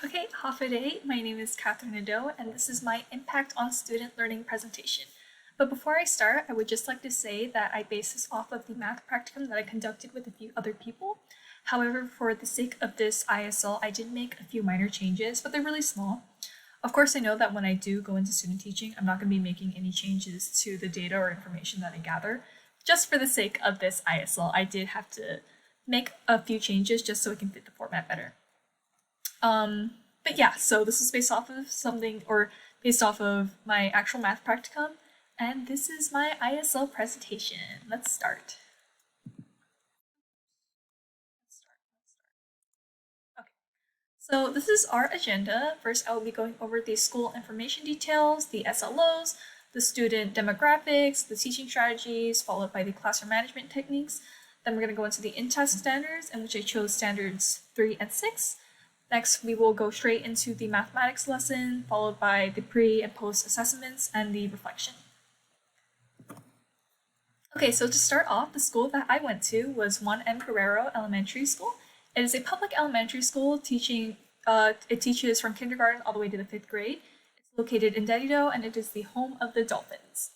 Okay, half a day. My name is Catherine Nadeau, and this is my Impact on Student Learning presentation. But before I start, I would just like to say that I base this off of the math practicum that I conducted with a few other people. However, for the sake of this ISL, I did make a few minor changes, but they're really small. Of course, I know that when I do go into student teaching, I'm not going to be making any changes to the data or information that I gather. Just for the sake of this ISL, I did have to make a few changes just so it can fit the format better. But yeah, so this is based off of something, or based off of my actual math practicum, and this is my ISL presentation. Let's start. Okay, so this is our agenda. First, I will be going over the school information details, the SLOs, the student demographics, the teaching strategies, followed by the classroom management techniques. Then we're going to go into the in-test standards, in which I chose standards 3 and 6. Next, we will go straight into the mathematics lesson, followed by the pre and post assessments and the reflection. Okay, so to start off, the school that I went to was Juan M. Guerrero Elementary School. It is a public elementary school teaching, it teaches from kindergarten all the way to the 5th grade. It's located in Nadeau, and it is the home of the Dolphins.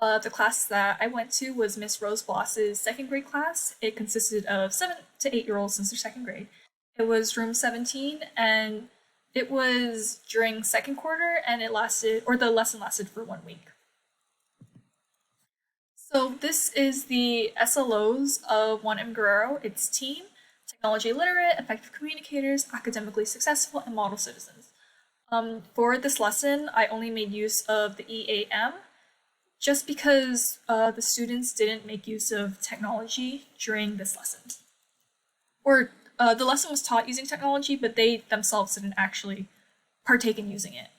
The class that I went to was Miss Rose Bloss's 2nd grade class. It consisted of 7 to 8-year-olds since their 2nd grade. It was room 17, and it was during 2nd quarter, and it lasted, or the lesson lasted for 1 week. So this is the SLOs of Juan M. Guerrero, its team: technology literate, effective communicators, academically successful, and model citizens. For this lesson, I only made use of the EAM, just because the students didn't make use of technology during this lesson. Or the lesson was taught using technology, but they themselves didn't actually partake in using it.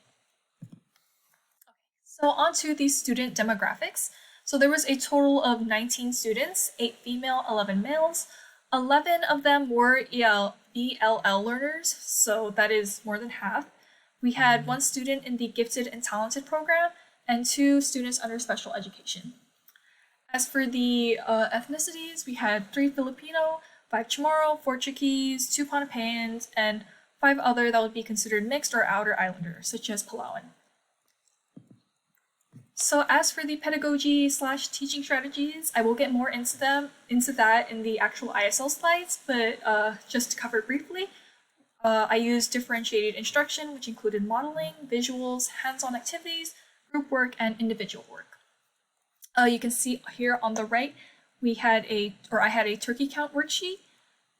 So on to the student demographics. So there was a total of 19 students, 8 female, 11 males. 11 of them were ELL learners, so that is more than half. We had 1 student in the gifted and talented program, and 2 students under special education. As for the ethnicities, we had 3 Filipino, 5 Chamorro, 4 Portuguese, 2 Pohnpeians, and 5 other that would be considered mixed or outer islanders, such as Palawan. So as for the pedagogy / teaching strategies, I will get more into that in the actual ISL slides, but just to cover briefly, I used differentiated instruction, which included modeling, visuals, hands-on activities, group work, and individual work. You can see here on the right, I had a turkey count worksheet,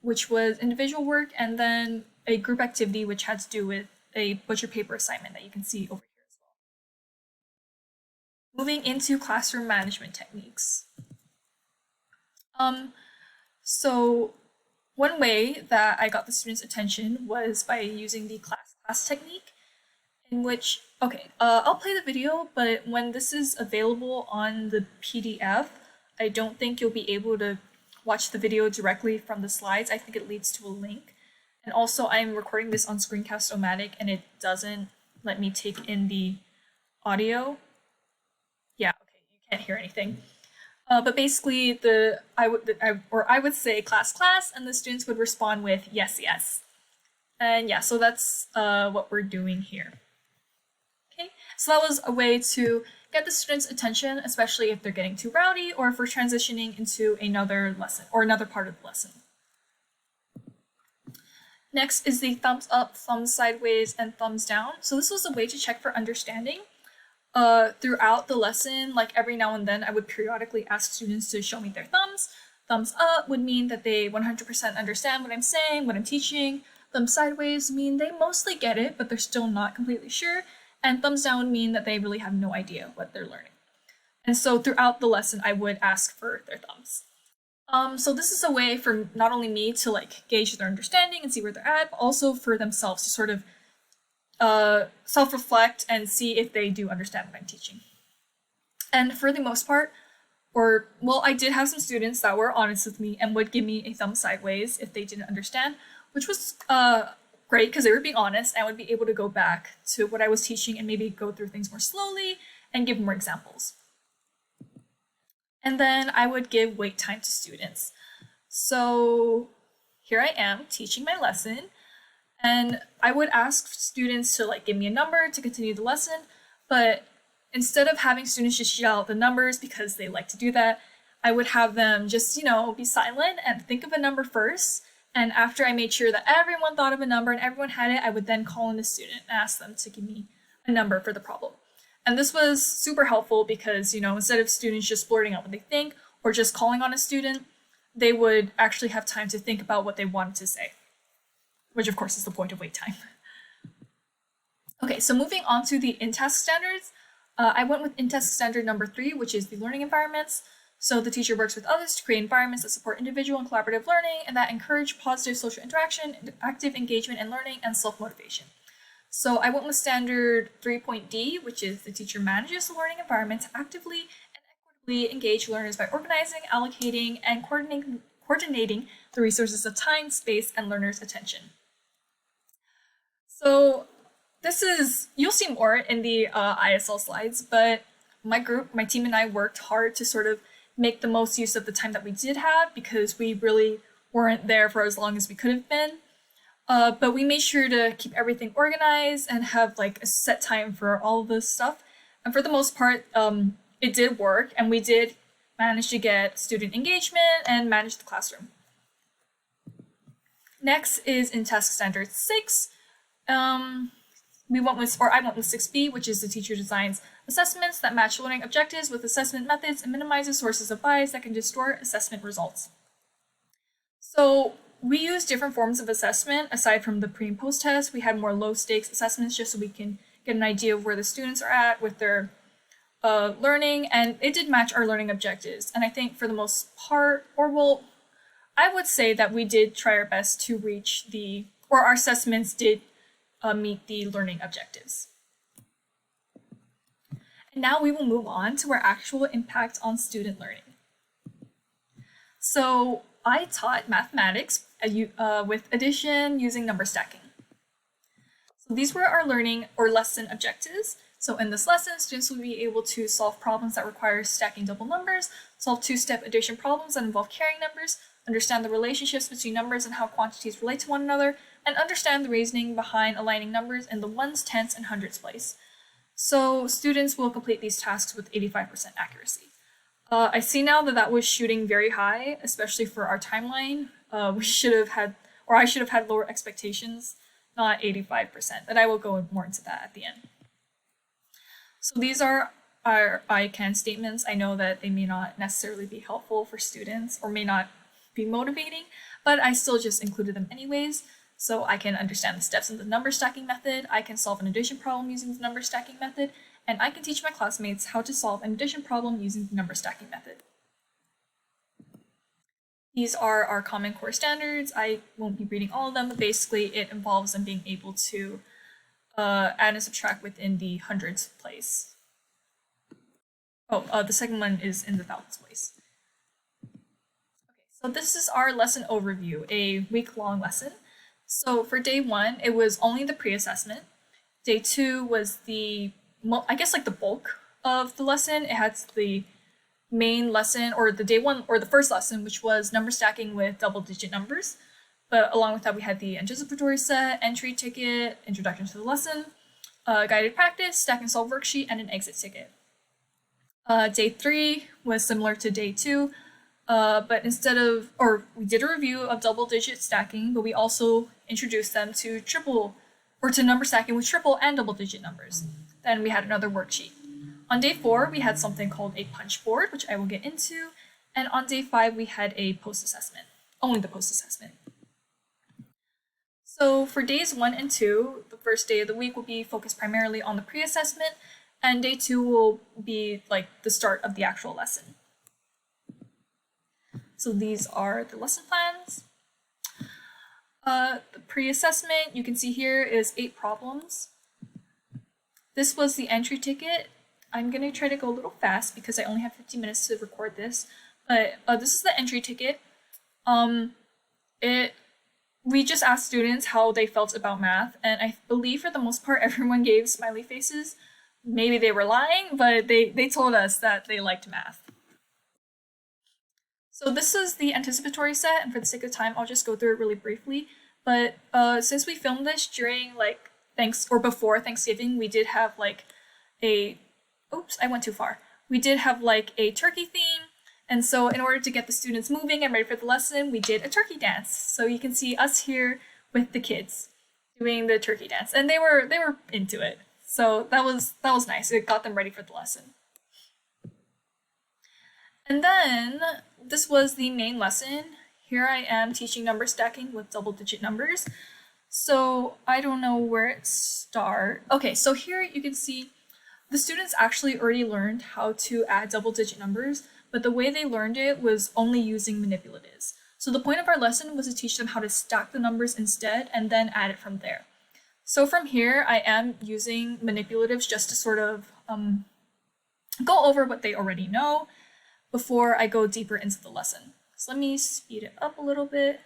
which was individual work, and then a group activity, which had to do with a butcher paper assignment that you can see over here as well. Moving into classroom management techniques. So one way that I got the students' attention was by using the class technique, in which, I'll play the video, but when this is available on the PDF, I don't think you'll be able to watch the video directly from the slides. I think it leads to a link. And also, I'm recording this on Screencast-O-Matic, and it doesn't let me take in the audio. Yeah, okay, you can't hear anything. But basically, I would say class, and the students would respond with yes, yes. And yeah, so that's what we're doing here. Okay, so that was a way to get the students' attention, especially if they're getting too rowdy or if we're transitioning into another lesson or another part of the lesson. Next is the thumbs up, thumbs sideways, and thumbs down. So this was a way to check for understanding. Throughout the lesson, like every now and then, I would periodically ask students to show me their thumbs. Thumbs up would mean that they 100% understand what I'm saying, what I'm teaching. Thumbs sideways mean they mostly get it, but they're still not completely sure. And thumbs down would mean that they really have no idea what they're learning. And so throughout the lesson, I would ask for their thumbs. So this is a way for not only me to gauge their understanding and see where they're at, but also for themselves to sort of self-reflect and see if they do understand what I'm teaching. And for the most part, I did have some students that were honest with me and would give me a thumb sideways if they didn't understand, which was great because they were being honest. I would be able to go back to what I was teaching and maybe go through things more slowly and give more examples. And then I would give wait time to students. So here I am teaching my lesson, And I would ask students to like give me a number to continue the lesson, but instead of having students just shout out the numbers because they like to do that, I would have them just, be silent and think of a number first. And after I made sure that everyone thought of a number and everyone had it, I would then call in the student and ask them to give me a number for the problem. And this was super helpful because, instead of students just blurting out what they think or just calling on a student, they would actually have time to think about what they wanted to say, which of course is the point of wait time. Okay, so moving on to the in-task standards, I went with in-task standard number 3, which is the learning environments. So the teacher works with others to create environments that support individual and collaborative learning and that encourage positive social interaction, active engagement in learning, and self-motivation. So I went with standard 3.D, which is the teacher manages the learning environment to actively and equitably engage learners by organizing, allocating, and coordinating the resources of time, space, and learners' attention. So you'll see more in the ISL slides, but my team and I worked hard to sort of make the most use of the time that we did have because we really weren't there for as long as we could have been. But we made sure to keep everything organized and have like a set time for all of this stuff. And for the most part, it did work, and we did manage to get student engagement and manage the classroom. Next is in task standard 6. I went with 6B, which is the teacher designs assessments that match learning objectives with assessment methods and minimizes sources of bias that can distort assessment results. So we use different forms of assessment. Aside from the pre and post test, we had more low stakes assessments just so we can get an idea of where the students are at with their learning, and it did match our learning objectives. And I think for the most part, I would say that we did try our best to reach our assessments did meet the learning objectives. And now we will move on to our actual impact on student learning. So I taught mathematics with addition using number stacking. So these were our learning or lesson objectives. So in this lesson, students will be able to solve problems that require stacking double numbers, solve two-step addition problems that involve carrying numbers, understand the relationships between numbers and how quantities relate to one another, and understand the reasoning behind aligning numbers in the ones, tenths, and hundredths place. So students will complete these tasks with 85% accuracy. I see now that was shooting very high, especially for our timeline. I should have had lower expectations, not 85%, and I will go more into that at the end. So these are our I-CAN statements. I know that they may not necessarily be helpful for students or may not be motivating, but I still just included them anyways. So I can understand the steps in the number stacking method, I can solve an addition problem using the number stacking method, and I can teach my classmates how to solve an addition problem using the number stacking method. These are our Common Core standards. I won't be reading all of them, but basically it involves them being able to add and subtract within the hundreds place. The second one is in the thousands place. Okay, so this is our lesson overview, a week-long lesson. So for day 1, it was only the pre-assessment. Day 2 was the bulk of the lesson. It had the main lesson, or the day 1, or the first lesson, which was number stacking with double-digit numbers. But along with that, we had the anticipatory set, entry ticket, introduction to the lesson, guided practice, stack and solve worksheet, and an exit ticket. Day 3 was similar to day 2, but we did a review of double-digit stacking, but we also introduced them to number stacking with triple and double-digit numbers. Then we had another worksheet. On day 4, we had something called a punch board, which I will get into, and on day 5, we had a post-assessment, only the post-assessment. So for days 1 and 2, the first day of the week will be focused primarily on the pre-assessment, and day 2 will be like the start of the actual lesson. So these are the lesson plans. The pre-assessment, you can see here, is 8 problems. This was the entry ticket. I'm going to try to go a little fast because I only have 15 minutes to record this, but this is the entry ticket. We just asked students how they felt about math, and I believe for the most part everyone gave smiley faces. Maybe they were lying, but they told us that they liked math. So this is the anticipatory set, and for the sake of time, I'll just go through it really briefly. But since we filmed this during like before Thanksgiving, we did have like a oops, I went too far. We did have like a turkey theme. And so in order to get the students moving and ready for the lesson, we did a turkey dance. So you can see us here with the kids doing the turkey dance, and they were into it. So that was nice. It got them ready for the lesson. And then this was the main lesson. Here I am teaching number stacking with double-digit numbers. So I don't know where it starts. Okay, so here you can see the students actually already learned how to add double-digit numbers, but the way they learned it was only using manipulatives. So the point of our lesson was to teach them how to stack the numbers instead and then add it from there. So from here, I am using manipulatives just to sort of go over what they already know before I go deeper into the lesson. So let me speed it up a little bit.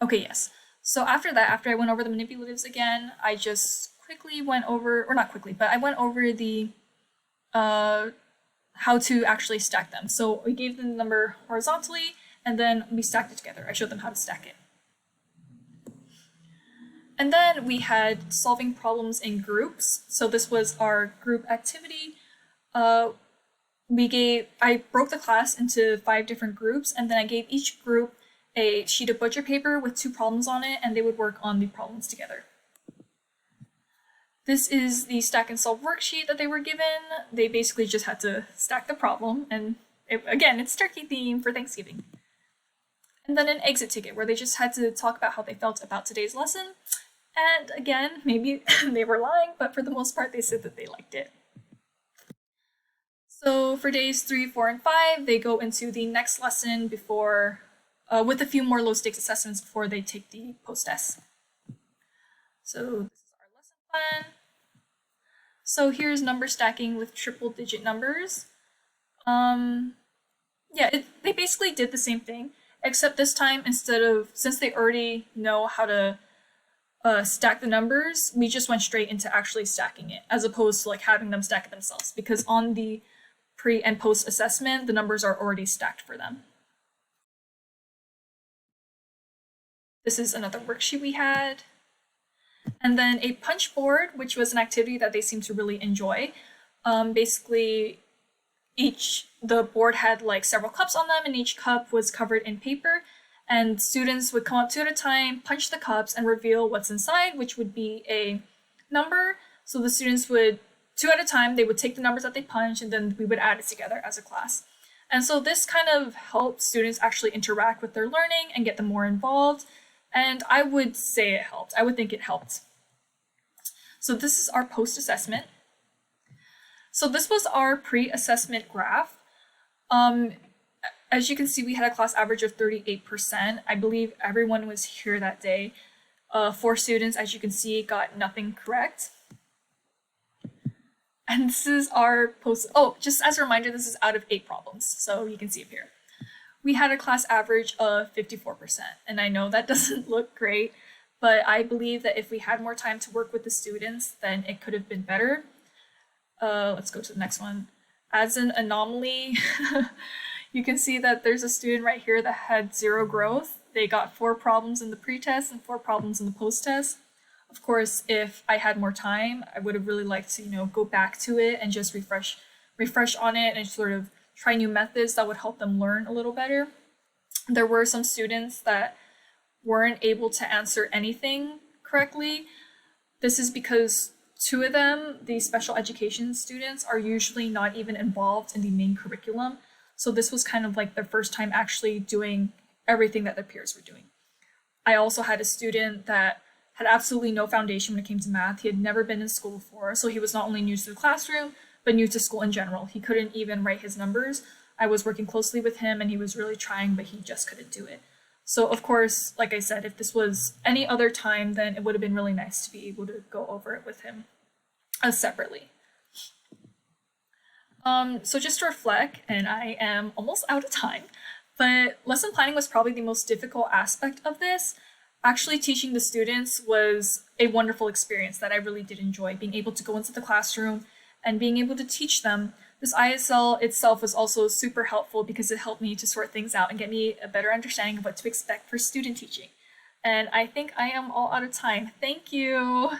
Okay, yes. So after that, after I went over the manipulatives again, I just quickly went over, or not quickly, but I went over the how to actually stack them. So we gave them the number horizontally, and then we stacked it together. I showed them how to stack it. And then we had solving problems in groups. So this was our group activity. I broke the class into 5 different groups, and then I gave each group a sheet of butcher paper with 2 problems on it, and they would work on the problems together. This is the stack and solve worksheet that they were given. They basically just had to stack the problem, and again, it's turkey theme for Thanksgiving. And then an exit ticket where they just had to talk about how they felt about today's lesson. And again, maybe they were lying, but for the most part, they said that they liked it. So for days 3, 4, and 5, they go into the next lesson before, with a few more low stakes assessments before they take the post-test. So this is our lesson plan. So here's number stacking with triple digit numbers. Yeah, they basically did the same thing, except this time since they already know how to stack the numbers, we just went straight into actually stacking it, as opposed to like having them stack it themselves, because on the pre and post assessment, the numbers are already stacked for them. This is another worksheet we had. And then a punch board, which was an activity that they seemed to really enjoy. Basically, the board had like several cups on them, and each cup was covered in paper, and students would come up 2 at a time, punch the cups, and reveal what's inside, which would be a number. So the students would, 2 at a time, they would take the numbers that they punched, and then we would add it together as a class. And so this kind of helped students actually interact with their learning and get them more involved. And I would say it helped. I would think it helped. So this is our post-assessment. So this was our pre-assessment graph. As you can see, we had a class average of 38%. I believe everyone was here that day. 4 students, as you can see, got nothing correct. And this is our just as a reminder, this is out of 8 problems, so you can see it here. We had a class average of 54%, and I know that doesn't look great, but I believe that if we had more time to work with the students, then it could have been better. Let's go to the next one. As an anomaly, you can see that there's a student right here that had 0 growth. They got 4 problems in the pre-test and 4 problems in the post-test. Of course, if I had more time, I would have really liked to, go back to it and just refresh on it and sort of try new methods that would help them learn a little better. There were some students that weren't able to answer anything correctly. This is because 2 of them, the special education students, are usually not even involved in the main curriculum. So this was kind of like their first time actually doing everything that their peers were doing. I also had a student that had absolutely no foundation when it came to math. He had never been in school before, so he was not only new to the classroom, but new to school in general. He couldn't even write his numbers. I was working closely with him, and he was really trying, but he just couldn't do it. So of course, like I said, if this was any other time, then it would have been really nice to be able to go over it with him separately. So just to reflect, and I am almost out of time, but lesson planning was probably the most difficult aspect of this. Actually teaching the students was a wonderful experience that I really did enjoy, being able to go into the classroom and being able to teach them. This ISL itself was also super helpful because it helped me to sort things out and get me a better understanding of what to expect for student teaching. And I think I am all out of time. Thank you.